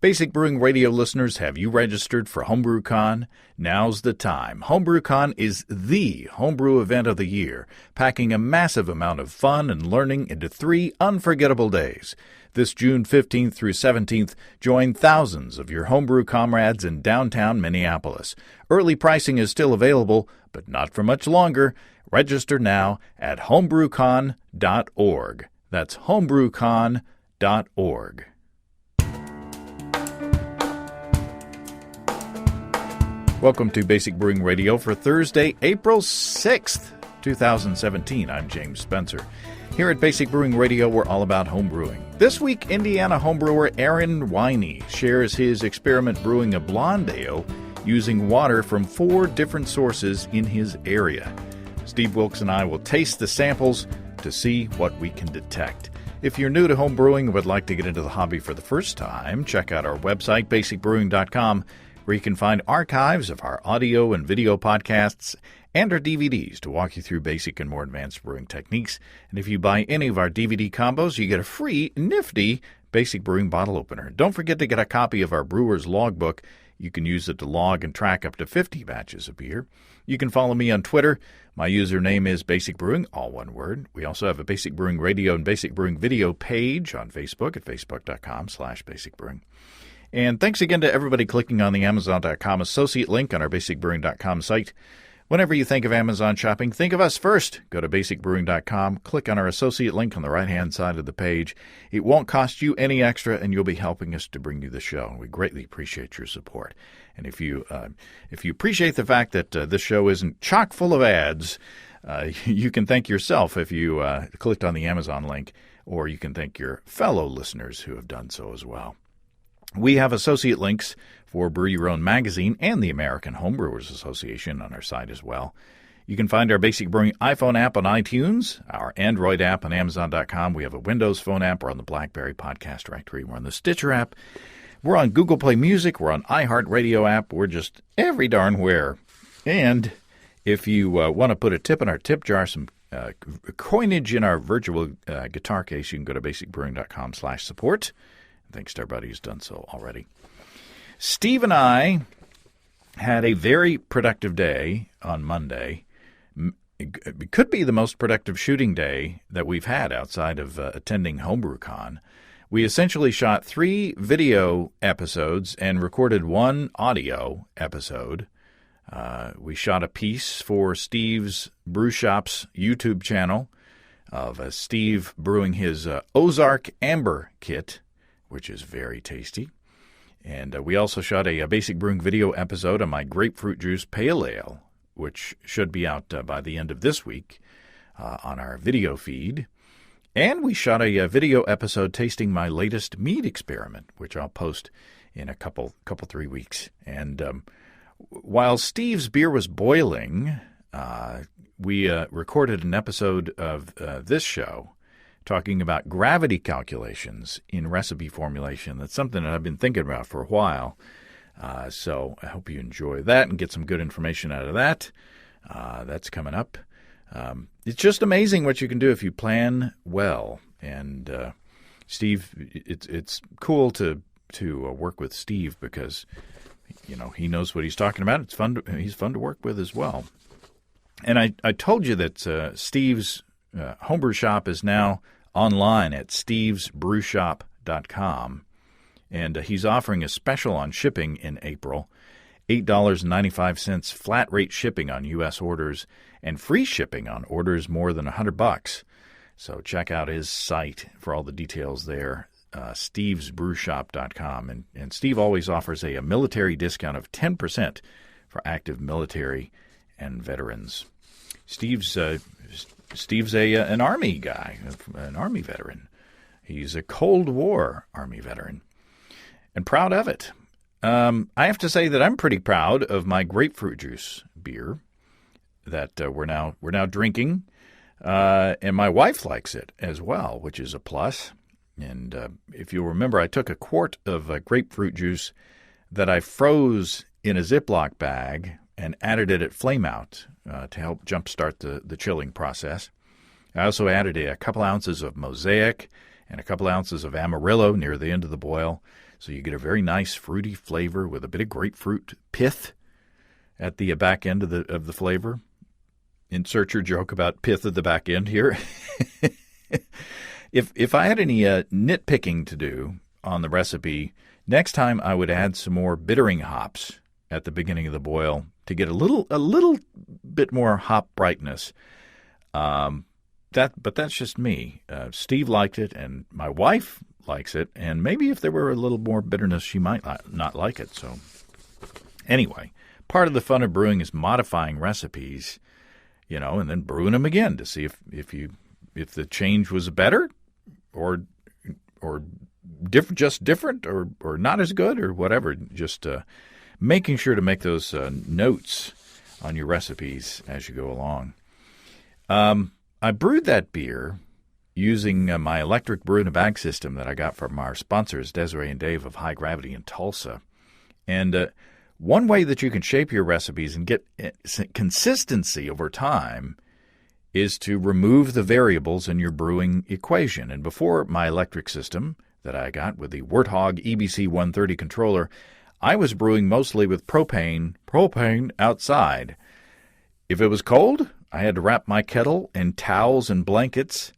Basic Brewing Radio listeners, have you registered for HomebrewCon? Now's the time. HomebrewCon is the homebrew event of the year, packing a massive amount of fun and learning into 3 unforgettable days. This June 15th through 17th, join thousands of your homebrew comrades in downtown Minneapolis. Early pricing is still available, but not for much longer. Register now at homebrewcon.org. That's homebrewcon.org. Welcome to Basic Brewing Radio for Thursday, April 6th, 2017. I'm James Spencer. Here at Basic Brewing Radio, we're all about home brewing. This week, Indiana homebrewer Aaron Winey shares his experiment brewing a blonde ale using water from 4 different sources in his area. Steve Wilkes and I will taste the samples to see what we can detect. If you're new to home brewing and would like to get into the hobby for the first time, check out our website, basicbrewing.com, where you can find archives of our audio and video podcasts and our DVDs to walk you through basic and more advanced brewing techniques. And if you buy any of our DVD combos, you get a free, nifty Basic Brewing bottle opener. Don't forget to get a copy of our Brewer's Logbook. You can use it to log and track up to 50 batches of beer. You can follow me on Twitter. My username is Basic Brewing, all one word. We also have a Basic Brewing Radio and Basic Brewing video page on Facebook at facebook.com/basicbrewing. And thanks again to everybody clicking on the Amazon.com associate link on our basicbrewing.com site. Whenever you think of Amazon shopping, think of us first. Go to basicbrewing.com, click on our associate link on the right-hand side of the page. It won't cost you any extra, and you'll be helping us to bring you the show. We greatly appreciate your support. And if you appreciate the fact that this show isn't chock full of ads, you can thank yourself if you clicked on the Amazon link, or you can thank your fellow listeners who have done so as well. We have associate links for Brew Your Own magazine and the American Homebrewers Association on our site as well. You can find our Basic Brewing iPhone app on iTunes, our Android app on Amazon.com. We have a Windows Phone app. We're on the BlackBerry Podcast Directory. We're on the Stitcher app. We're on Google Play Music. We're on iHeartRadio app. We're just every darn where. And if you want to put a tip in our tip jar, some coinage in our virtual guitar case, you can go to basicbrewing.com/support. Thanks to everybody who's done so already. Steve and I had a very productive day on Monday. It could be the most productive shooting day that we've had outside of attending HomebrewCon. We essentially shot 3 video episodes and recorded 1 audio episode. We shot a piece for Steve's Brew Shop's YouTube channel of Steve brewing his Ozark Amber kit, which is very tasty. And we also shot a Basic Brewing video episode on my grapefruit juice pale ale, which should be out by the end of this week on our video feed. And we shot a video episode tasting my latest mead experiment, which I'll post in a couple 3 weeks. And while Steve's beer was boiling, we recorded an episode of this show talking about gravity calculations in recipe formulation. That's something that I've been thinking about for a while. So I hope you enjoy that and get some good information out of that. That's coming up. It's just amazing what you can do if you plan well. And Steve, it's cool to work with Steve because he knows what he's talking about. It's fun. He's fun to work with as well. And I told you that Steve's homebrew shop is now online at stevesbrewshop.com, and he's offering a special on shipping in April, $8.95 flat rate shipping on U.S. orders and free shipping on orders more than $100. So check out his site for all the details there, stevesbrewshop.com. And Steve always offers a military discount of 10% for active military and veterans. Steve's an Army guy, an Army veteran. He's a Cold War Army veteran, and proud of it. I have to say that I'm pretty proud of my grapefruit juice beer that we're now drinking, and my wife likes it as well, which is a plus. And if you'll remember, I took a quart of grapefruit juice that I froze in a Ziploc bag and added it at flame out to help jumpstart the chilling process. I also added a couple ounces of Mosaic and a couple ounces of Amarillo near the end of the boil. So you get a very nice fruity flavor with a bit of grapefruit pith at the back end of the flavor. Insert your joke about pith at the back end here. If I had any nitpicking to do on the recipe, next time I would add some more bittering hops at the beginning of the boil to get a little bit more hop brightness. But that's just me. Steve liked it, and my wife likes it, and maybe if there were a little more bitterness, she might not like it. So anyway, part of the fun of brewing is modifying recipes, and then brewing them again to see if the change was better or different or not as good or whatever. Just making sure to make those notes on your recipes as you go along. I brewed that beer using my electric brew-in-a-bag system that I got from our sponsors, Desiree and Dave of High Gravity in Tulsa. And one way that you can shape your recipes and get consistency over time is to remove the variables in your brewing equation. And before my electric system that I got with the Warthog EBC 130 controller, I was brewing mostly with propane outside. If it was cold, I had to wrap my kettle in towels and blankets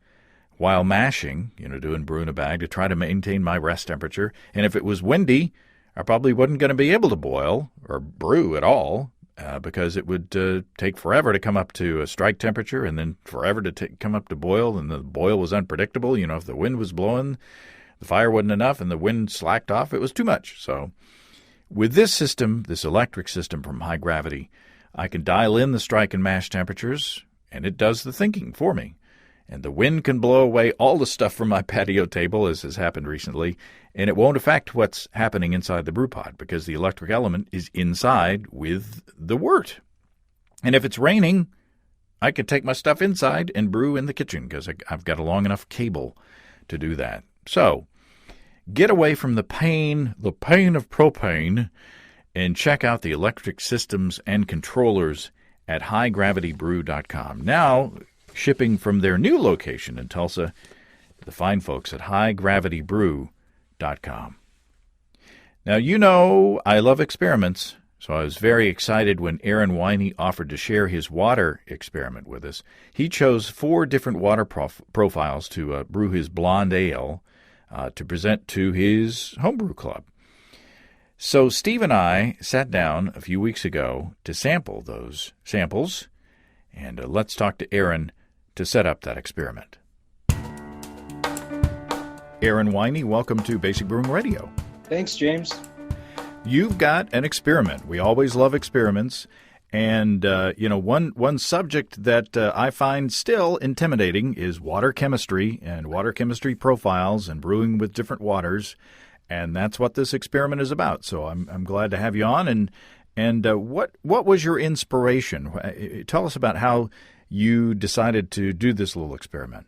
while mashing, doing brew in a bag to try to maintain my rest temperature. And if it was windy, I probably wasn't going to be able to boil or brew at all because it would take forever to come up to a strike temperature and then forever to come up to boil, and the boil was unpredictable. If the wind was blowing, the fire wasn't enough, and the wind slacked off, it was too much. So with this system, this electric system from High Gravity, I can dial in the strike and mash temperatures, and it does the thinking for me. And the wind can blow away all the stuff from my patio table, as has happened recently, and it won't affect what's happening inside the brew pod because the electric element is inside with the wort. And if it's raining, I could take my stuff inside and brew in the kitchen because I've got a long enough cable to do that. So get away from the pain of propane, and check out the electric systems and controllers at highgravitybrew.com. Now, shipping from their new location in Tulsa, the fine folks at highgravitybrew.com. Now, I love experiments, so I was very excited when Aaron Winey offered to share his water experiment with us. He chose 4 different water profiles to brew his blonde ale to present to his homebrew club. So Steve and I sat down a few weeks ago to sample those samples, and let's talk to Aaron to set up that experiment. Aaron Winey, welcome to Basic Brewing Radio. Thanks, James. You've got an experiment. We always love experiments. And, one subject that I find still intimidating is water chemistry and water chemistry profiles and brewing with different waters. And that's what this experiment is about. So I'm glad to have you on. And what was your inspiration? Tell us about how you decided to do this little experiment.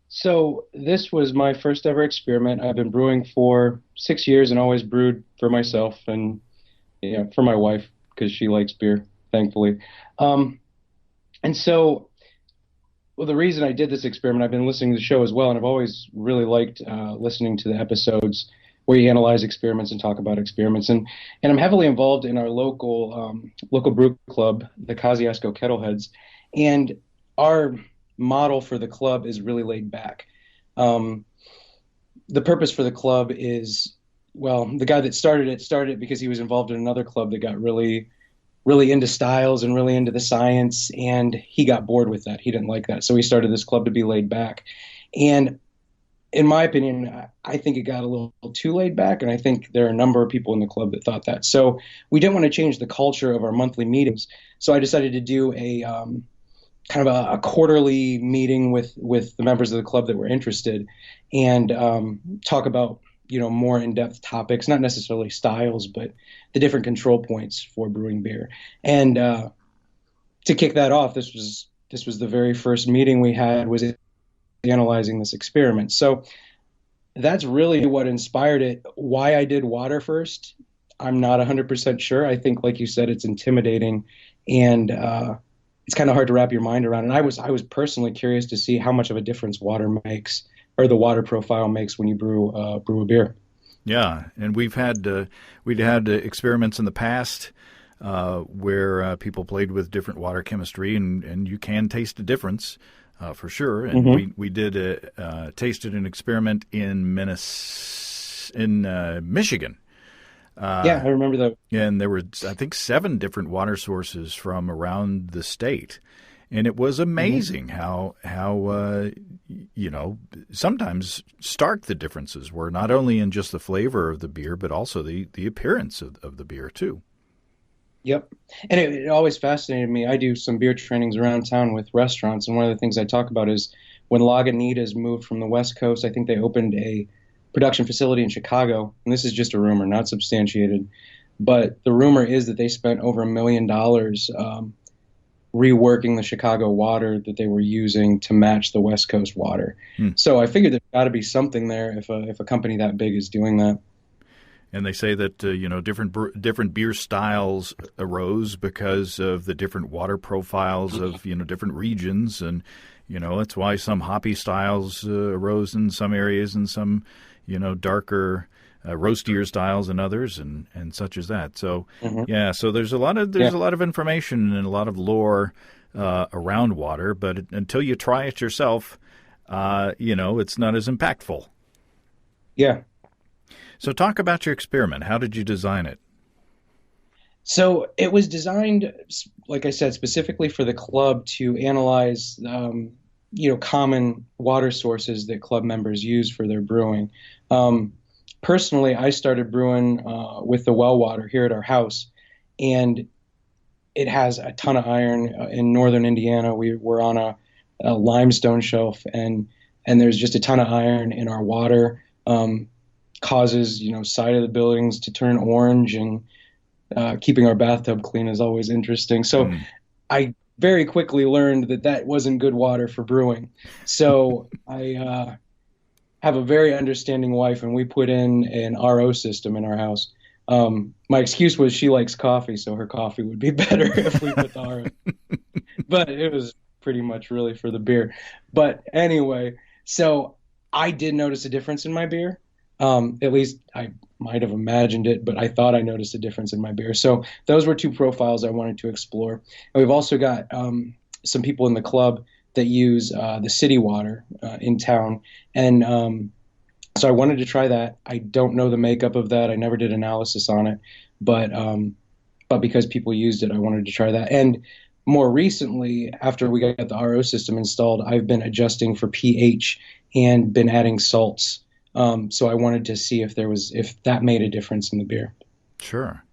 So this was my first ever experiment. I've been brewing for 6 years and always brewed for myself and for my wife because she likes beer, thankfully. And so the reason I did this experiment, I've been listening to the show as well, and I've always really liked listening to the episodes where you analyze experiments and talk about experiments. And I'm heavily involved in our local brew club, the Kosciuszko Kettleheads, and our model for the club is really laid back. The purpose for the club is, the guy that started it because he was involved in another club that got really into styles and really into the science, and he got bored with that. He didn't like that. So he started this club to be laid back. And in my opinion, I think it got a little too laid back, and I think there are a number of people in the club that thought that. So we didn't want to change the culture of our monthly meetings. So I decided to do a kind of a quarterly meeting with the members of the club that were interested and talk about more in-depth topics, not necessarily styles, but the different control points for brewing beer. And to kick that off, this was the very first meeting we had, was analyzing this experiment. So that's really what inspired it. Why I did water first, I'm not 100% sure. I think, like you said, it's intimidating, and it's kind of hard to wrap your mind around. And I was personally curious to see how much of a difference water makes, or the water profile makes, when you brew a beer. Yeah, and we'd had experiments in the past where people played with different water chemistry, and you can taste a difference for sure. And we did tasted an experiment in Michigan. Yeah, I remember that. And there were, I think, 7 different water sources from around the state. And it was amazing how sometimes stark the differences were, not only in just the flavor of the beer, but also the appearance of the beer, too. Yep. And it always fascinated me. I do some beer trainings around town with restaurants, and one of the things I talk about is when Lagunitas moved from the West Coast, I think they opened a production facility in Chicago, and this is just a rumor, not substantiated, but the rumor is that they spent over $1 million reworking the Chicago water that they were using to match the West Coast water. So I figured there's got to be something there if a company that big is doing that. And they say that different beer styles arose because of the different water profiles of different regions, and that's why some hoppy styles arose in some areas and some darker roastier styles in others, and such as that. So so there's a lot of information and a lot of lore around water, but until you try it yourself, it's not as impactful. Yeah. So talk about your experiment. How did you design it? So it was designed, like I said, specifically for the club to analyze, common water sources that club members use for their brewing. Personally, I started brewing with the well water here at our house, and it has a ton of iron. In northern Indiana, we're on a limestone shelf, and there's just a ton of iron in our water. Causes side of the buildings to turn orange, and keeping our bathtub clean is always interesting. So I very quickly learned that wasn't good water for brewing. So I have a very understanding wife, and we put in an RO system in our house. My excuse was she likes coffee, so her coffee would be better if we put the RO. But it was pretty much really for the beer. But anyway, so I did notice a difference in my beer. At least I might have imagined it, but I thought I noticed a difference in my beer. So those were 2 profiles I wanted to explore. And we've also got some people in the club that use the city water in town. And so I wanted to try that. I don't know the makeup of that. I never did analysis on it. But because people used it, I wanted to try that. And more recently, after we got the RO system installed, I've been adjusting for pH and been adding salts. So I wanted to see if that made a difference in the beer. Sure.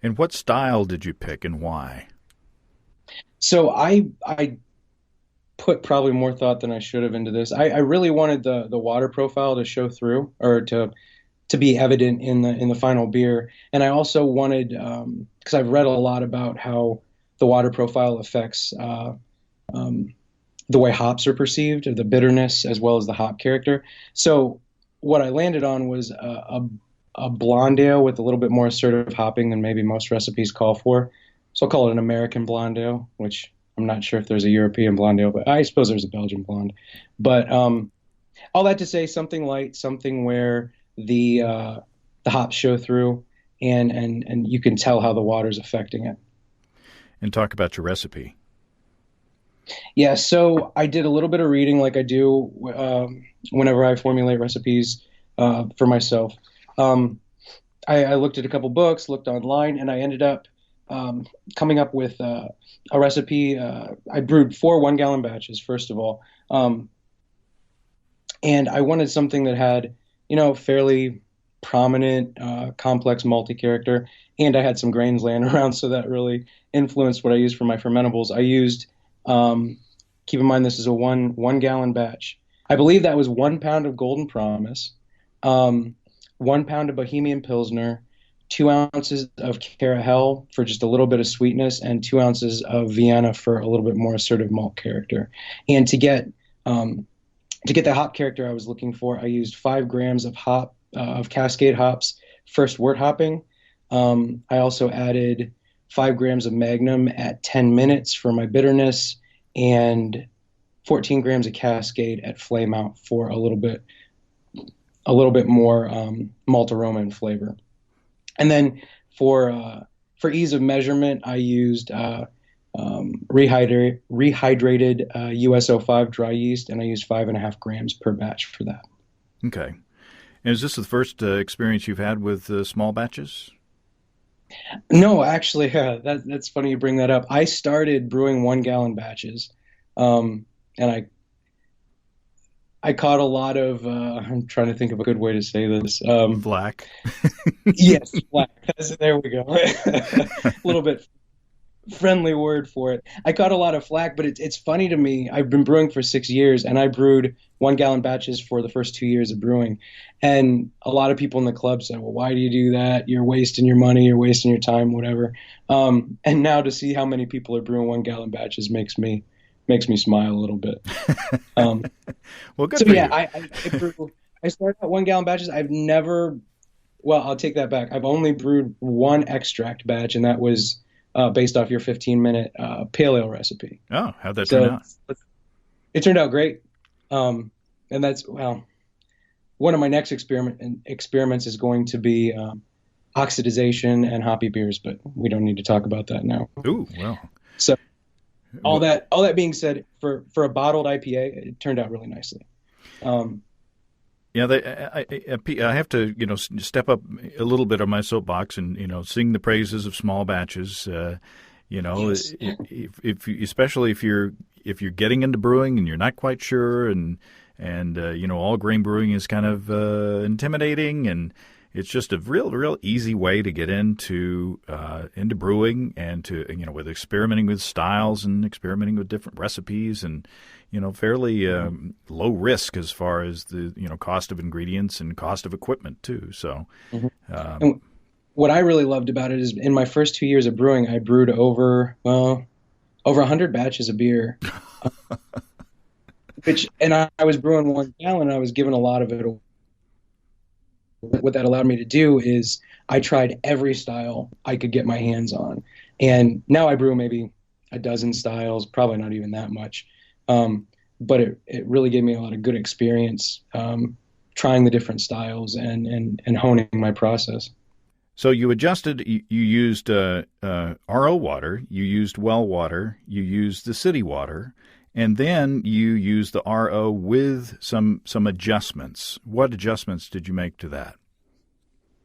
And what style did you pick, and why? So I put probably more thought than I should have into this. I really wanted the water profile to show through, or to be evident in the final beer. And I also wanted, because I've read a lot about how the water profile affects the way hops are perceived, or the bitterness as well as the hop character. So what I landed on was a blonde ale with a little bit more assertive hopping than maybe most recipes call for. So I'll call it an American blonde ale, which I'm not sure if there's a European blonde ale, but I suppose there's a Belgian blonde. But all that to say, something light, something where the hops show through, and you can tell how the water's affecting it. And talk about your recipe. Yeah, so I did a little bit of reading, like I do whenever I formulate recipes for myself. I looked at a couple books, looked online, and I ended up coming up with a recipe. I brewed 4 one-gallon batches, first of all, and I wanted something that had, fairly prominent, complex multi-character, and I had some grains laying around, so that really influenced what I used for my fermentables. I used keep in mind this is a one-gallon batch. I believe that was 1 pound of Golden Promise, 1 pound of Bohemian Pilsner, 2 ounces of Carahel for just a little bit of sweetness, and 2 ounces of Vienna for a little bit more assertive malt character. And to get the hop character I was looking for, I used 5 grams of Cascade hops, first wort hopping. I also added 5 grams of Magnum at 10 minutes for my bitterness, and 14 grams of Cascade at flame out for a little bit a little bit more malt aroma and flavor. And then for ease of measurement, I used rehydrated US-05 dry yeast, and I used 5.5 grams per batch for that. Okay. And is this the first experience you've had with small batches? No, actually, that's funny you bring that up. I started brewing 1 gallon batches, and I caught a lot of. I'm trying to think of a good way to say this. Flack. Yes, flack. There we go. A little bit friendly word for it. I caught a lot of flack, but it's funny to me. I've been brewing for 6 years, and I brewed 1 gallon batches for the first 2 years of brewing. And a lot of people in the club said, "Well, why do you do that? You're wasting your money, you're wasting your time, whatever." And now to see how many people are brewing 1 gallon batches makes me smile a little bit. Well, good So for yeah, you. I started out 1 gallon batches. I've never. Well, I'll take that back. I've only brewed one extract batch, and that was based off your 15-minute pale ale recipe. Oh, how'd that turn out? It turned out great. And that's, well, one of my next experiments is going to be oxidization and hoppy beers, but we don't need to talk about that now. Ooh, well. So all that being said, for a bottled IPA, it turned out really nicely. Yeah, I have to, step up a little bit on my soapbox and, sing the praises of small batches. Yes. Especially if you're getting into brewing and you're not quite sure, and all grain brewing is kind of intimidating, and it's just a real easy way to get into brewing and to with experimenting with styles and experimenting with different recipes, and fairly low risk as far as the cost of ingredients and cost of equipment too. So, and what I really loved about it is in my first 2 years of brewing, I brewed over 100 batches of beer, and I was brewing 1 gallon. And I was given a lot of it. What that allowed me to do is I tried every style I could get my hands on, and now I brew maybe a dozen styles, probably not even that much. But it really gave me a lot of good experience trying the different styles and honing my process. So you adjusted. You used RO water, you used well water, you used the city water, and then you used the RO with some adjustments. What adjustments did you make to that?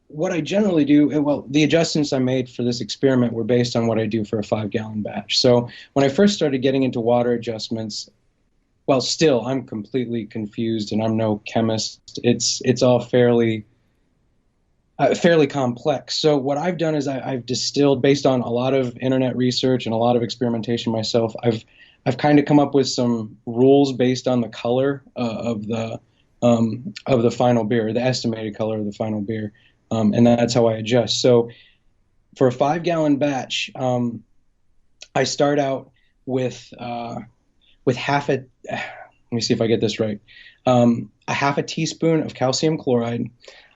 What I generally do, well, the adjustments I made for this experiment were based on what I do for a 5-gallon batch. So when I first started getting into water adjustments, well, still, I'm completely confused, and I'm no chemist. It's all fairly complex. So what I've done is I've distilled based on a lot of internet research and a lot of experimentation myself. I've kind of come up with some rules based on the color of the final beer, the estimated color of the final beer, and that's how I adjust. So for a 5-gallon batch, I start out with half a. Let me see if I get this right. A half a teaspoon of calcium chloride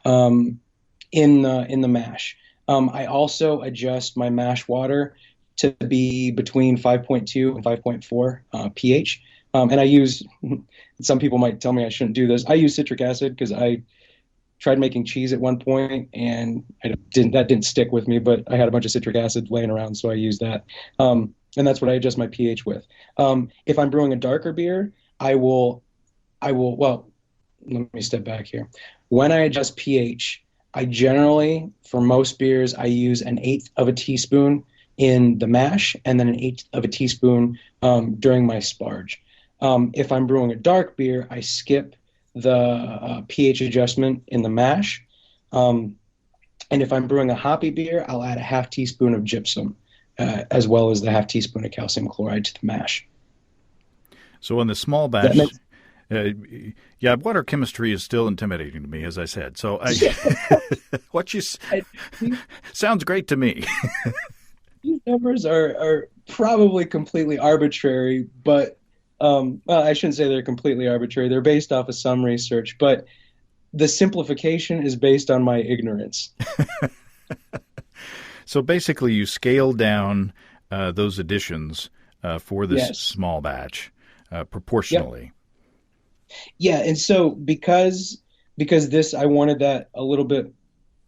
in the mash. I also adjust my mash water to be between 5.2 and 5.4 pH. And I use, some people might tell me I shouldn't do this. I use citric acid because I tried making cheese at one point and that didn't stick with me, but I had a bunch of citric acid laying around, so I used that. And that's what I adjust my pH with. If I'm brewing a darker beer, well, let me step back here. When I adjust pH, I generally, for most beers, I use 1/8 of a teaspoon in the mash and then 1/8 of a teaspoon during my sparge. If I'm brewing a dark beer, I skip the pH adjustment in the mash. And if I'm brewing a hoppy beer, I'll add a half teaspoon of gypsum as well as the half teaspoon of calcium chloride to the mash. So in the small batch, water chemistry is still intimidating to me, as I said. So what you sounds great to me. These numbers are probably completely arbitrary, but well, I shouldn't say they're completely arbitrary. They're based off of some research, but the simplification is based on my ignorance. So basically, you scale down those additions for this small batch proportionally. Yep. Yeah, and so because because I wanted that a little bit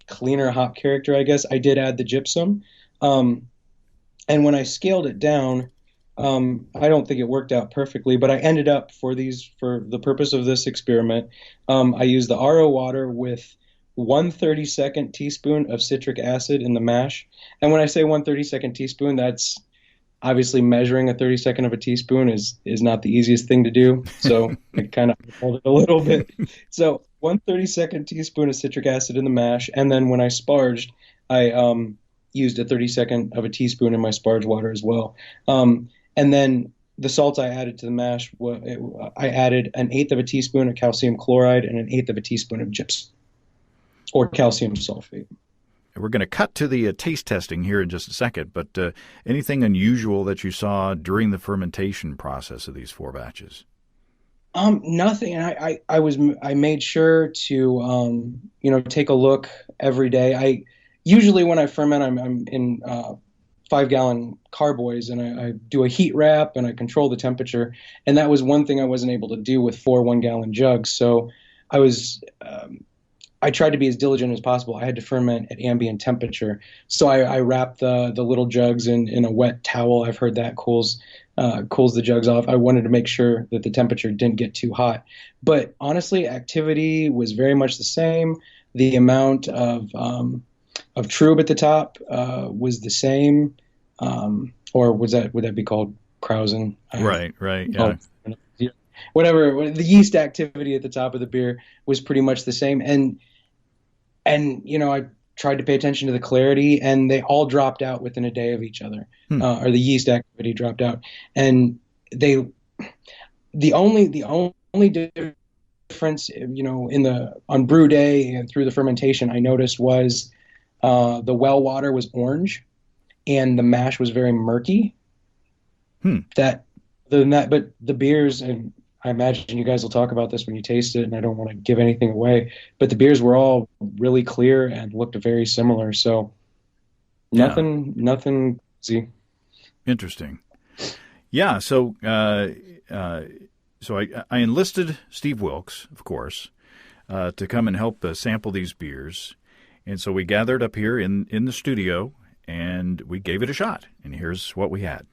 cleaner hop character, I guess, I did add the gypsum. Um, and when I scaled it down, I don't think it worked out perfectly, but I ended up for the purpose of this experiment, I used the RO water with 1/32 teaspoon of citric acid in the mash. And when I say 1/32 teaspoon, that's obviously measuring a 32nd of a teaspoon is not the easiest thing to do. So I kind of hold it a little bit. So 1/32 teaspoon of citric acid in the mash, and then when I sparged, I used a 32nd of a teaspoon in my sparge water as well. And then the salts I added to the mash, I added an eighth of a teaspoon of calcium chloride and an eighth of a teaspoon of gypsum or calcium sulfate. We're going to cut to the taste testing here in just a second, but anything unusual that you saw during the fermentation process of these 4 batches? Nothing. I made sure to take a look every day. I usually when I ferment, I'm in 5-gallon carboys, and I do a heat wrap and I control the temperature. And that was one thing I wasn't able to do with 4 1-gallon jugs. So I tried to be as diligent as possible. I had to ferment at ambient temperature. So I wrapped the little jugs in a wet towel. I've heard that cools the jugs off. I wanted to make sure that the temperature didn't get too hot. But honestly, activity was very much the same. The amount of trub at the top was the same. Or would that be called krausen? Right, yeah. Whatever, the yeast activity at the top of the beer was pretty much the same. And I tried to pay attention to the clarity, and they all dropped out within a day of each other, or the yeast activity dropped out. And the only difference, on brew day and through the fermentation, I noticed was the well water was orange, and the mash was very murky. Other than that, but the beers, and I imagine you guys will talk about this when you taste it, and I don't want to give anything away, but the beers were all really clear and looked very similar. So nothing easy. Interesting. Yeah. So, I enlisted Steve Wilkes, of course, to come and help sample these beers. And so we gathered up here in the studio and we gave it a shot. And here's what we had.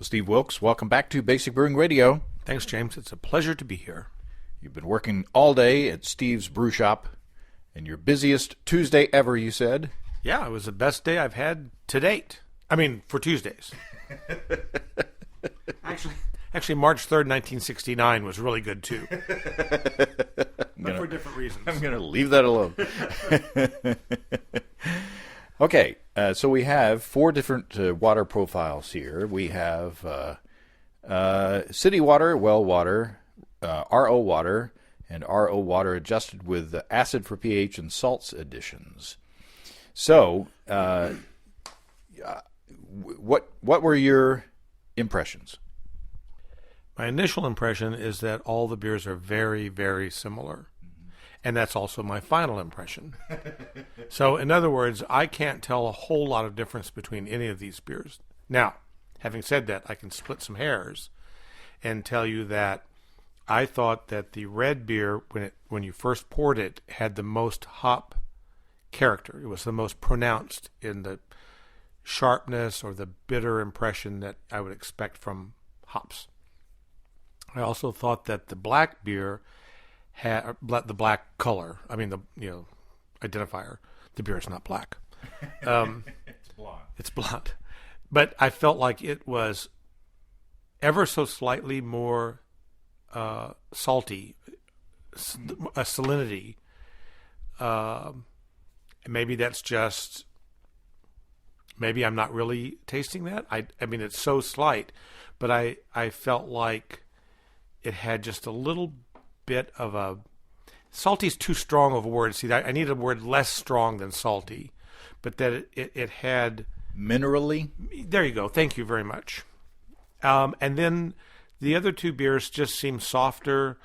Steve Wilkes, welcome back to Basic Brewing Radio. Thanks, James. It's a pleasure to be here. You've been working all day at Steve's Brew Shop, and your busiest Tuesday ever, you said. Yeah, it was the best day I've had to date. I mean, for Tuesdays. Actually, March 3rd, 1969 was really good, too. But for different reasons. I'm going to leave that alone. Okay, so we have 4 different water profiles here. We have city water, well water, RO water, and RO water adjusted with acid for pH and salts additions. So, what were your impressions? My initial impression is that all the beers are very, very similar. And that's also my final impression. So, in other words, I can't tell a whole lot of difference between any of these beers. Now, having said that, I can split some hairs and tell you that I thought that the red beer, when you first poured it, had the most hop character. It was the most pronounced in the sharpness or the bitter impression that I would expect from hops. I also thought that the black beer had the black color. I mean, identifier. The beer is not black. It's blonde. It's blonde. But I felt like it was ever so slightly more salty, a salinity. Maybe that's just, maybe I'm not really tasting that. I mean, it's so slight, but I felt like it had just a little bit of a, salty is too strong of a word. See, I need a word less strong than salty, but that it had minerally. There you go. Thank you very much. And then the other 2 beers just seemed softer.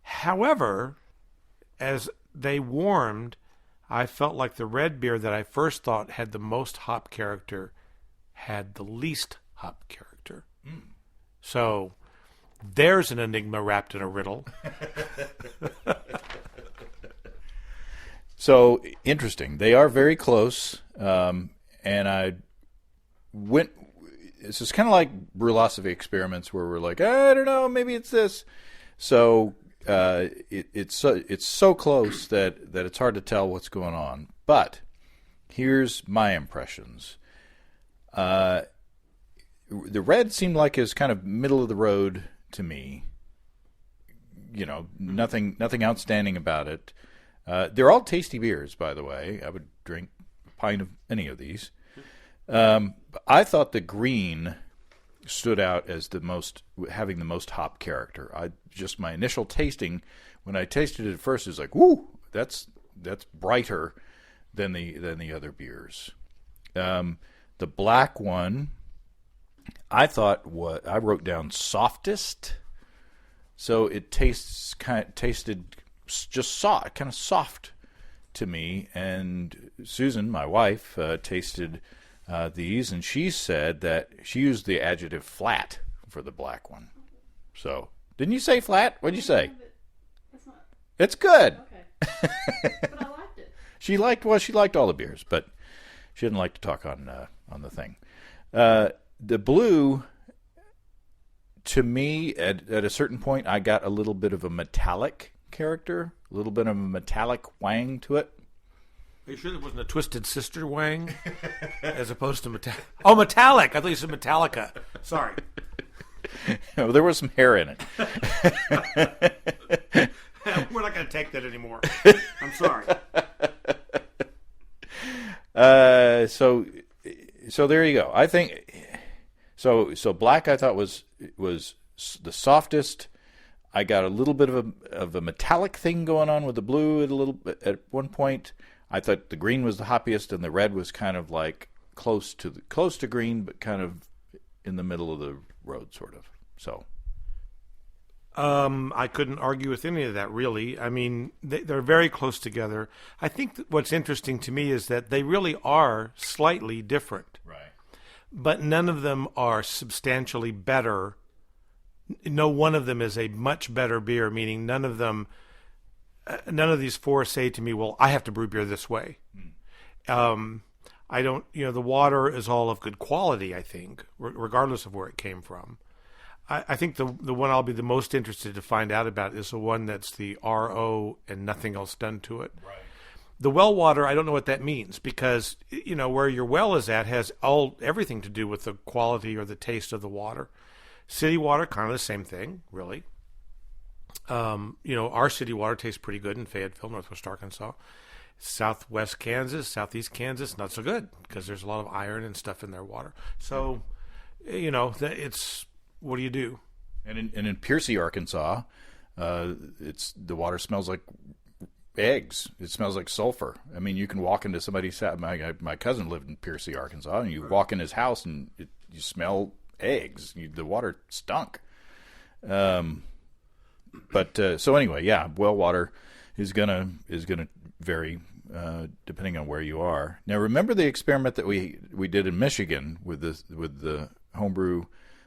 However, as they warmed, I felt like the red beer that I first thought had the most hop character had the least hop character. So there's an enigma wrapped in a riddle. So interesting. They are very close, and I went. This is kind of like brewlosophy experiments where we're like, I don't know, maybe it's this. So it's so close that it's hard to tell what's going on. But here's my impressions. The red seemed like it was kind of middle of the road to me. Nothing outstanding about it. They're all tasty beers, by the way. I would drink a pint of any of these. I thought the green stood out as having the most hop character. My initial tasting, when I tasted it at first, it was like, whoo, that's brighter than the other beers. The black one, I thought I wrote down softest, so it tasted just soft, kind of soft to me. And Susan, my wife, tasted these, and she said that she used the adjective flat for the black one. So, didn't you say flat? What'd you say? It's not. It's good. Okay. But I liked it. She liked all the beers, but she didn't like to talk on the thing. The blue, to me, at a certain point, I got a little bit of a metallic character, a little bit of a metallic wang to it. Are you sure there wasn't a Twisted Sister wang as opposed to metallic? Oh, metallic! I thought you said Metallica. Sorry. No, there was some hair in it. We're not going to take that anymore. I'm sorry. So there you go. I think so black I thought was the softest. I got a little bit of a metallic thing going on with the blue at one point. I thought the green was the hoppiest, and the red was kind of like close to green, but kind of in the middle of the road, sort of. So, I couldn't argue with any of that, really. I mean, they're very close together. I think what's interesting to me is that they really are slightly different, right? But none of them are substantially better. No one of them is a much better beer, meaning none of these four say to me, well, I have to brew beer this way. I don't, the water is all of good quality, I think, regardless of where it came from. I think the one I'll be the most interested to find out about is the one that's the RO and nothing else done to it. Right. The well water, I don't know what that means, because, where your well is at has everything to do with the quality or the taste of the water. City water, kind of the same thing, really. Our city water tastes pretty good in Fayetteville, Northwest Arkansas. Southwest Kansas, Southeast Kansas, not so good because there's a lot of iron and stuff in their water. So, it's, what do you do? And in Piercy, Arkansas, the water smells like eggs. It smells like sulfur. I mean, you can walk into somebody's house. My cousin lived in Piercy, Arkansas, and you walk in his house and you smell eggs. The water stunk. But so anyway, yeah, well water is gonna vary depending on where you are. Now, remember the experiment that we did in Michigan with the homebrew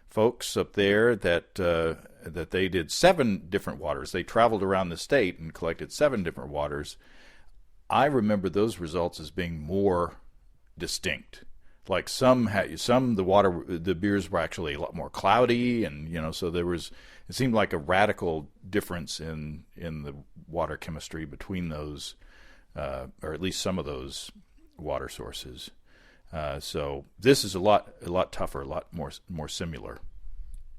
folks up there that they did 7 different waters. They traveled around the state and collected 7 different waters. I remember those results as being more distinct. Like the beers were actually a lot more cloudy, and so it seemed like a radical difference in the water chemistry between those, or at least some of those water sources. So this is a lot tougher, a lot more similar.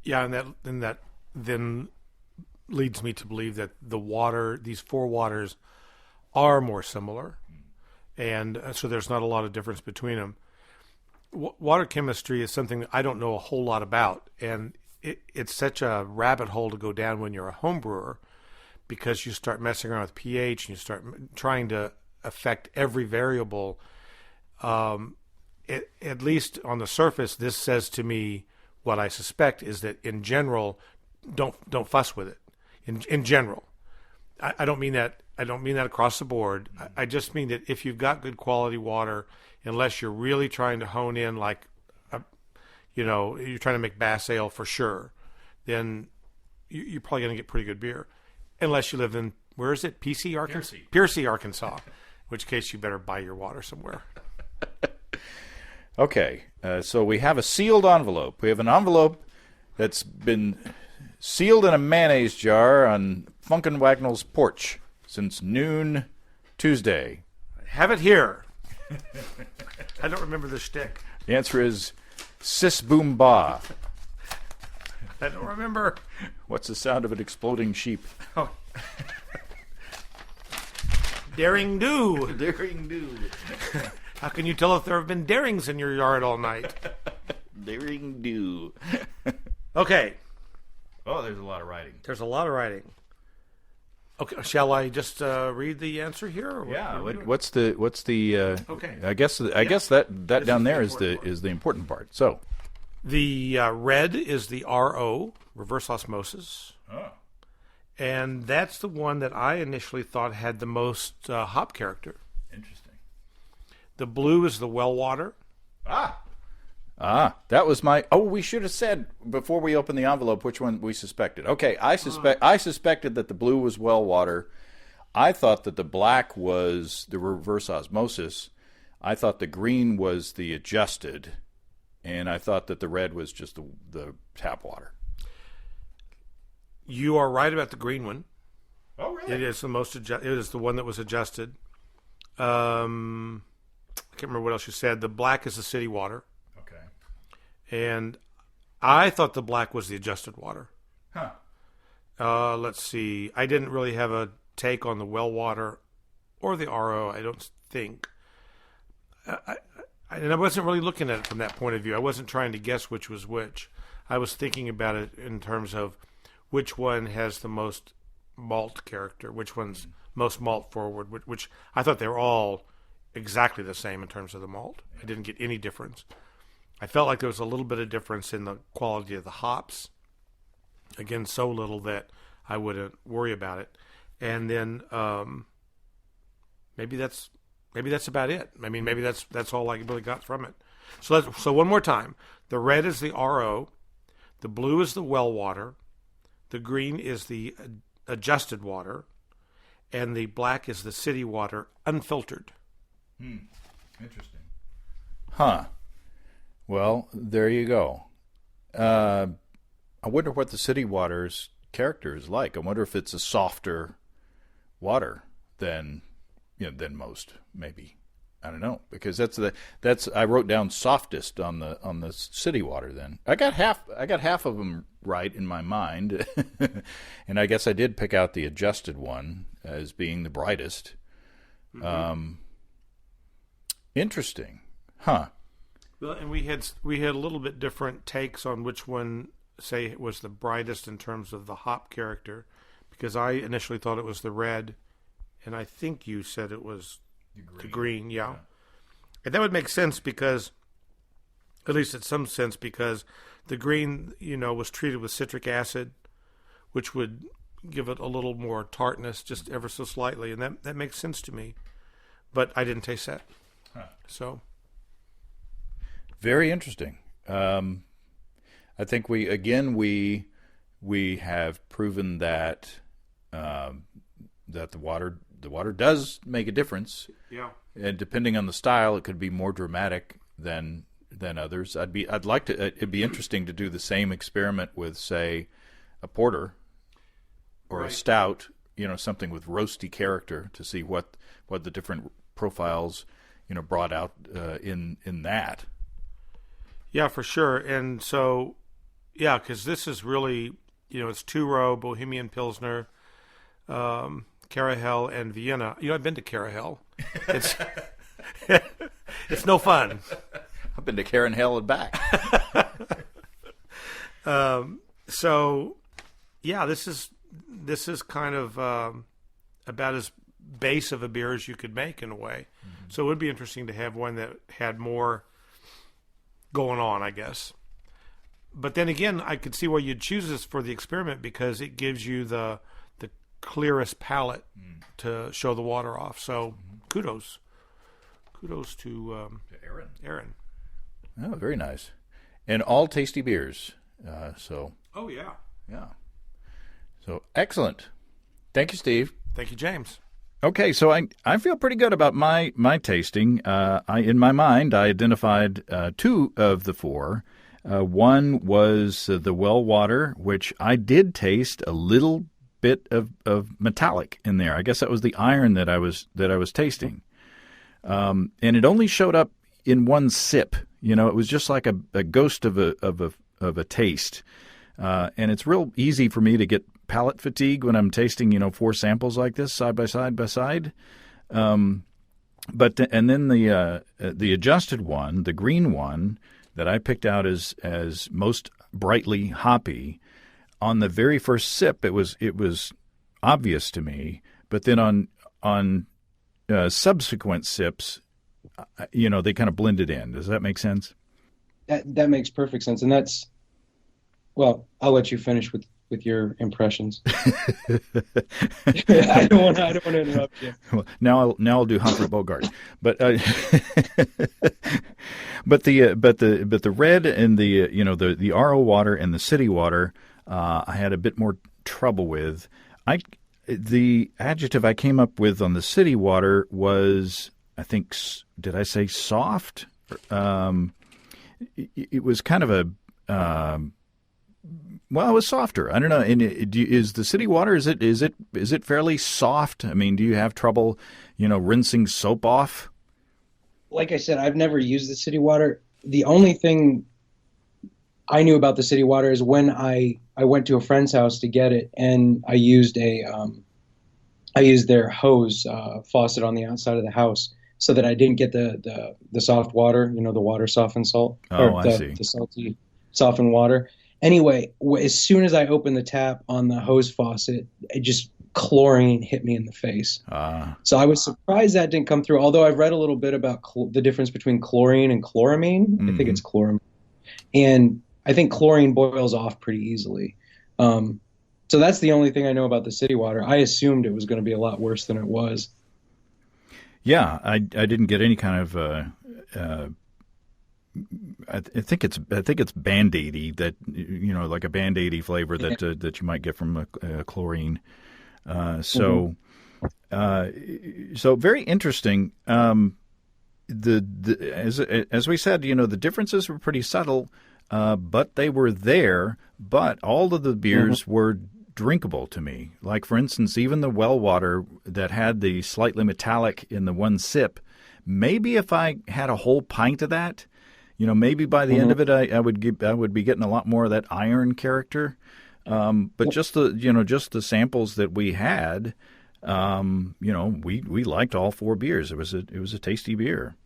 Yeah, and that then leads me to believe that these 4 waters are more similar, and so there's not a lot of difference between them. Water chemistry is something that I don't know a whole lot about, and it's such a rabbit hole to go down when you're a home brewer, because you start messing around with pH and you start trying to affect every variable. At least on the surface, this says to me what I suspect is that in general, don't fuss with it. In general, I don't mean that. I don't mean that across the board. I just mean that if you've got good quality water, unless you're really trying to hone in, like, you're trying to make Bass Ale for sure, then you're probably going to get pretty good beer. Unless you live in, where is it? Piercy, Arkansas. Piercy, Arkansas. which case you better buy your water somewhere. Okay, so we have a sealed envelope. We have an envelope that's been sealed in a mayonnaise jar on Funkin' Wagnall's porch since noon Tuesday. Have it here. I don't remember the shtick. The answer is Sis Boom Ba. I don't remember. What's the sound of an exploding sheep? Oh. Daring do. Daring do. How can you tell if there have been darings in your yard all night? Daring do. Okay. Oh, there's a lot of writing. There's a lot of writing. Okay, shall I just read the answer here? Or Yeah. what What's the? Okay. I guess that down there is the important part. So. The red is the RO, reverse osmosis. Oh. And that's the one that I initially thought had the most hop character. Interesting. The blue is the well water. That was my. Oh, we should have said before we opened the envelope which one we suspected. Okay, I suspected that the blue was well water. I thought that the black was the reverse osmosis. I thought the green was the adjusted, and I thought that the red was just the tap water. You are right about the green one. Oh, really? It is the most. It is the one that was adjusted. I can't remember what else you said. The black is the city water. Okay. And I thought the black was the adjusted water. Huh. Let's see. I didn't really have a take on the well water or the RO, I don't think. And I wasn't really looking at it from that point of view. I wasn't trying to guess which was which. I was thinking about it in terms of which one has the most malt character, which one's most malt forward, which I thought they were all exactly the same in terms of the malt. I didn't get any difference. I felt like there was a little bit of difference in the quality of the hops. Again, so little that I wouldn't worry about it. And then maybe that's about it. I mean, maybe that's all I really got from it. So one more time. The red is the RO, the blue is the well water, the green is the adjusted water, and the black is the city water unfiltered. Interesting. Huh. Well, there you go. I wonder what the city water's character is like. I wonder if it's a softer water than most, maybe. I don't know, because that's I wrote down softest on the city water. Then I got half of them right in my mind, and I guess I did pick out the adjusted one as being the brightest. Mm-hmm. Interesting, huh? Well, and we had a little bit different takes on which one, say, was the brightest in terms of the hop character, because I initially thought it was the red, and I think you said it was the green, yeah. And that would make sense because, at least in some sense, because the green, was treated with citric acid, which would give it a little more tartness, just ever so slightly, and that makes sense to me. But I didn't taste that. Huh. So. Very interesting. I think we have proven that that the water does make a difference. Yeah. And depending on the style, it could be more dramatic than others. It'd be interesting to do the same experiment with, say, a porter or right. a stout, something with roasty character, to see what the different profiles, brought out in that. Yeah, for sure. And so, yeah, because this is really, it's two-row Bohemian Pilsner, Carahel, and Vienna. I've been to Carahel. It's it's no fun. I've been to Carahel and back. So, yeah, this is kind of about as base of a beer as you could make in a way. Mm-hmm. So it would be interesting to have one that had more going on, I guess. But then again, I could see why you'd choose this for the experiment, because it gives you the clearest palate to show the water off. So kudos to Aaron. Oh, very nice. And all tasty beers. Oh, yeah. So excellent. Thank you, Steve. Thank you, James. Okay, so I feel pretty good about my tasting. In my mind, I identified two of the four. One was the well water, which I did taste a little bit of metallic in there. I guess that was the iron that I was tasting, and it only showed up in one sip. You know, it was just like a ghost of a taste, and it's real easy for me to get palate fatigue when I'm tasting, you know, four samples like this side by side. And then the adjusted one, the green one that I picked out as most brightly hoppy, on the very first sip, it was obvious to me. But then on subsequent sips, you know, they kind of blended in. Does that make sense? That makes perfect sense, and that's, well, I'll let you finish with your impressions. I don't want to interrupt you. Well, now I'll do Humphrey Bogart, but but the red and the you know the RO water and the city water, I had a bit more trouble with. The adjective I came up with on the city water was, I think, did I say soft? It was kind of a well, it was softer. I don't know. And is the city water, is it fairly soft? I mean, do you have trouble, you know, rinsing soap off? Like I said, I've never used the city water. The only thing I knew about the city water is when I went to a friend's house to get it, and I used their hose faucet on the outside of the house so that I didn't get the soft water, you know, the water softened salt. Oh, I see. The salty softened water. Anyway, as soon as I opened the tap on the hose faucet, chlorine hit me in the face. So I was surprised that didn't come through, although I've read a little bit about the difference between chlorine and chloramine. Mm-hmm. I think it's chloramine. And I think chlorine boils off pretty easily. So that's the only thing I know about the city water. I assumed it was going to be a lot worse than it was. Yeah, I didn't get any kind of I think it's Band-Aidy, that, you know, like a Band-Aidy flavor that you might get from chlorine. So very interesting. As we said, you know, the differences were pretty subtle, but they were there. But all of the beers were drinkable to me. Like, for instance, even the well water that had the slightly metallic in the one sip. Maybe if I had a whole pint of that, you know, maybe by the end of it, I would be getting a lot more of that iron character. But just the samples that we had, you know, we liked all four beers. It was a tasty beer.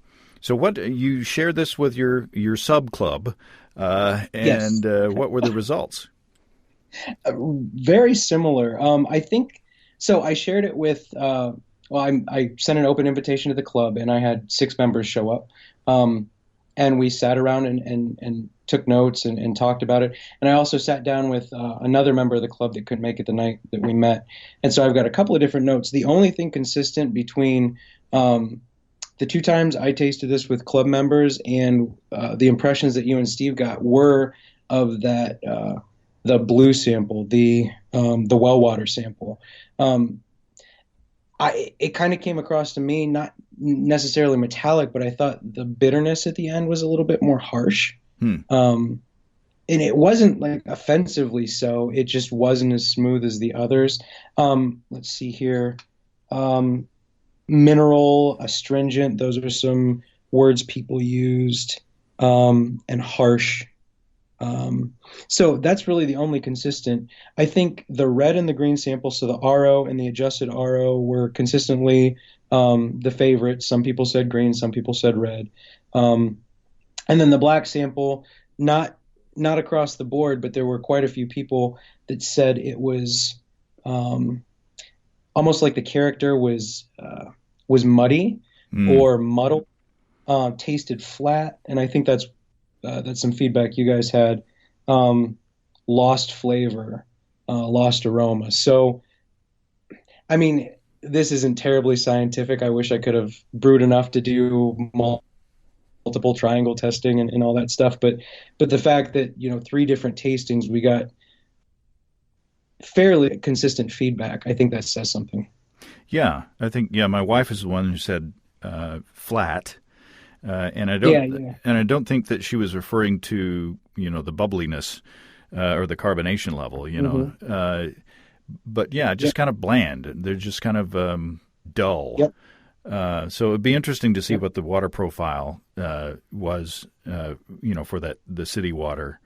So you shared this with your sub club, and yes. What were the results? Very similar. I think so. I shared it with. I sent an open invitation to the club, and I had 6 members show up. And we sat around and took notes and talked about it. And I also sat down with another member of the club that couldn't make it the night that we met. And so I've got a couple of different notes. The only thing consistent between the 2 times I tasted this with club members and the impressions that you and Steve got were of that the blue sample, the well water sample. It kind of came across to me, not necessarily metallic, but I thought the bitterness at the end was a little bit more harsh. And it wasn't like offensively so. It just wasn't as smooth as the others. Let's see here. Mineral, astringent, those are some words people used. And harsh. So that's really the only consistent. I think the red and the green samples, so the RO and the adjusted RO, were consistently the favorite. Some people said green, some people said red. And then the black sample, not across the board, but there were quite a few people that said it was almost like the character was muddy or muddled, tasted flat, and I think that's some feedback you guys had. Lost flavor, lost aroma. So, I mean, this isn't terribly scientific. I wish I could have brewed enough to do multiple triangle testing and all that stuff. But the fact that, you know, 3 different tastings, we got fairly consistent feedback, I think that says something. Yeah, I think my wife is the one who said flat, and I don't think that she was referring to the bubbliness or the carbonation level, but just kind of bland. They're just kind of dull. Yep. So it'd be interesting to see what the water profile was, for the city water.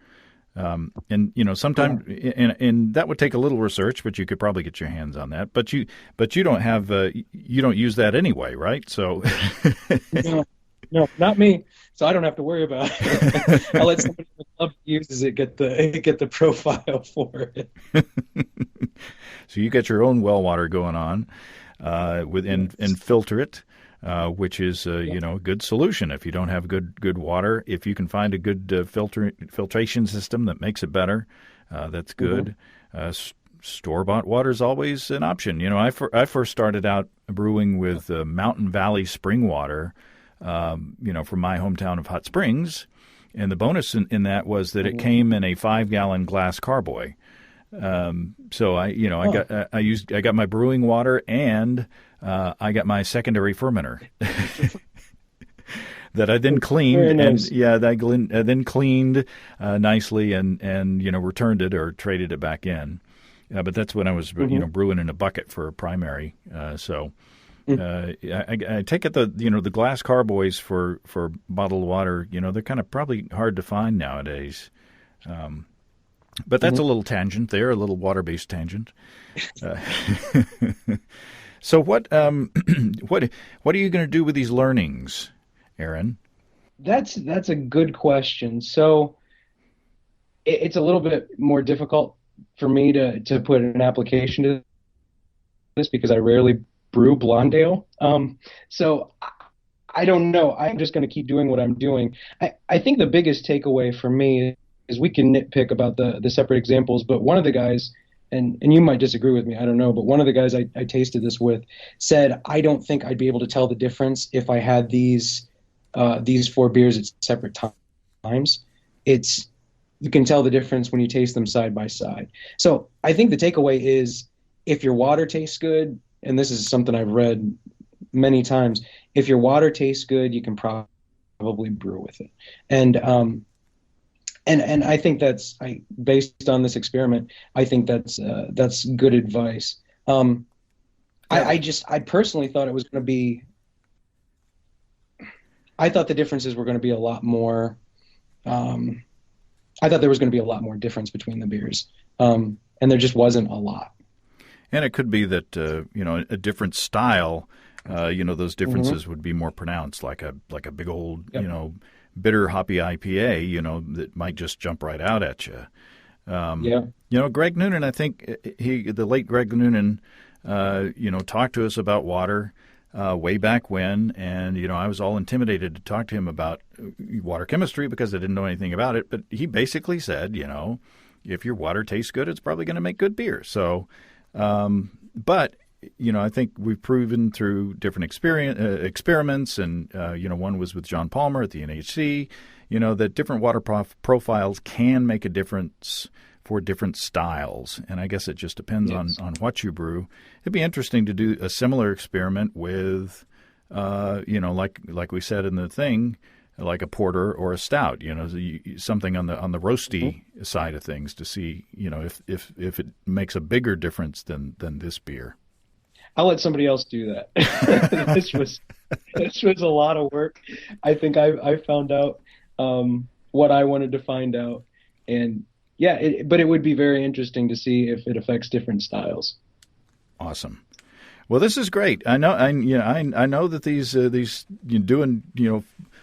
And sometimes, and that would take a little research, but you could probably get your hands on that. But you don't have, you don't use that anyway, right? So no, not me. So I don't have to worry about it. I'll let somebody who uses it get the profile for it. So you get your own well water going on, and filter it. Which is a good solution if you don't have good water. If you can find a good filtration system that makes it better, that's good. Store-bought water is always an option. I first started out brewing with Mountain Valley spring water, from my hometown of Hot Springs, and the bonus in that was that it came in a 5-gallon glass carboy. So I got my brewing water and I got my secondary fermenter that I then cleaned. Nice. And I then cleaned nicely and returned it or traded it back in. But that's when I was brewing in a bucket for a primary. I take it the glass carboys for bottled water. They're kind of probably hard to find nowadays. But that's a little tangent there, a little water-based tangent. So what are you going to do with these learnings, Aaron? That's a good question. So it's a little bit more difficult for me to put an application to this because I rarely brew blonde ale. So I don't know. I'm just going to keep doing what I'm doing. I think the biggest takeaway for me is we can nitpick about the separate examples, but one of the guys, and you might disagree with me, I don't know, but one of the guys I tasted this with said, I don't think I'd be able to tell the difference if I had these 4 beers at separate times. You can tell the difference when you taste them side by side. So I think the takeaway is if your water tastes good, and this is something I've read many times, if your water tastes good, you can probably brew with it. And I think based on this experiment, I think that's good advice. I personally thought it was going to be. I thought the differences were going to be a lot more. I thought there was going to be a lot more difference between the beers, and there just wasn't a lot. And it could be that a different style, those differences would be more pronounced, like a big old bitter hoppy IPA, that might just jump right out at you. Greg Noonan, I think the late Greg Noonan, talked to us about water way back when, and I was all intimidated to talk to him about water chemistry because I didn't know anything about it. But he basically said, if your water tastes good, it's probably going to make good beer. So, but I think we've proven through different experiments, and one was with John Palmer at the NHC, that different water profiles can make a difference for different styles, and I guess it just depends on what you brew. It'd be interesting to do a similar experiment with, like we said in the thing, like a porter or a stout. Something on the roasty side of things to see, if it makes a bigger difference than this beer. I'll let somebody else do that. This was a lot of work. I think I found out what I wanted to find out, and but it would be very interesting to see if it affects different styles. Awesome. Well, this is great. I know. I know that these doing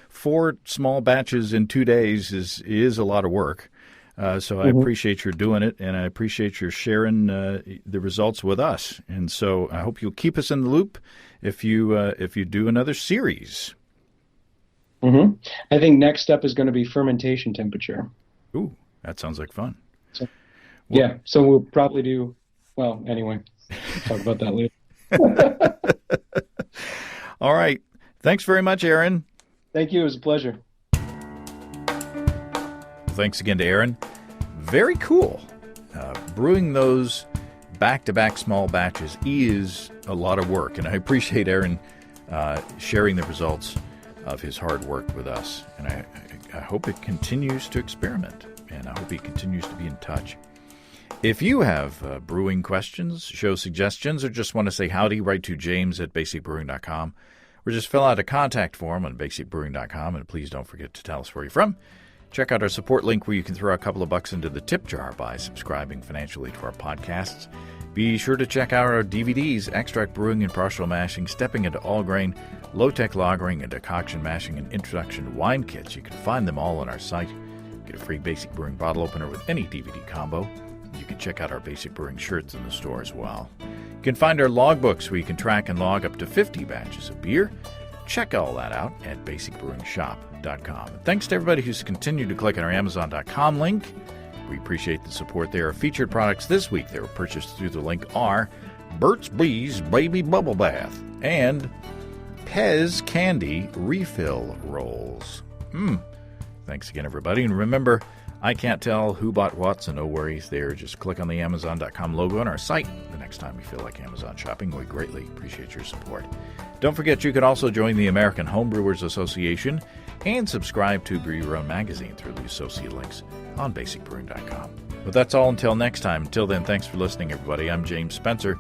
4 small batches in 2 days is a lot of work. So I appreciate your doing it, and I appreciate your sharing the results with us. And so I hope you'll keep us in the loop if you do another series. I think next step is going to be fermentation temperature. Ooh, that sounds like fun. So we'll probably do. Well, anyway, talk about that later. All right. Thanks very much, Aaron. Thank you. It was a pleasure. Thanks again to Aaron. Very cool. Brewing those back-to-back small batches is a lot of work, and I appreciate Aaron sharing the results of his hard work with us. And I hope it continues to experiment, and I hope he continues to be in touch. If you have brewing questions, show suggestions, or just want to say howdy, write to james@basicbrewing.com, or just fill out a contact form on basicbrewing.com, and please don't forget to tell us where you're from. Check out our support link where you can throw a couple of bucks into the tip jar by subscribing financially to our podcasts. Be sure to check out our DVDs, Extract Brewing and Partial Mashing, Stepping into All Grain, Low-Tech Lagering, and Decoction Mashing, and Introduction to Wine Kits. You can find them all on our site. Get a free Basic Brewing bottle opener with any DVD combo. You can check out our Basic Brewing shirts in the store as well. You can find our logbooks where you can track and log up to 50 batches of beer. Check all that out at basicbrewingshop.com. Thanks to everybody who's continued to click on our Amazon.com link. We appreciate the support there. Our featured products this week that were purchased through the link are Burt's Bees Baby Bubble Bath and Pez Candy Refill Rolls. Thanks again, everybody. And remember, I can't tell who bought what, so no worries there. Just click on the Amazon.com logo on our site the next time you feel like Amazon shopping. We greatly appreciate your support. Don't forget you can also join the American Homebrewers Association and subscribe to Brew Your Own magazine through the associate links on basicbrewing.com. But that's all until next time. Until then, thanks for listening, everybody. I'm James Spencer.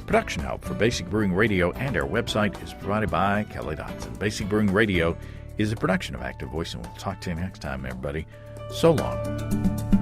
Production help for Basic Brewing Radio and our website is provided by Kelly Dotson. Basic Brewing Radio is a production of Active Voice, and we'll talk to you next time, everybody. So long.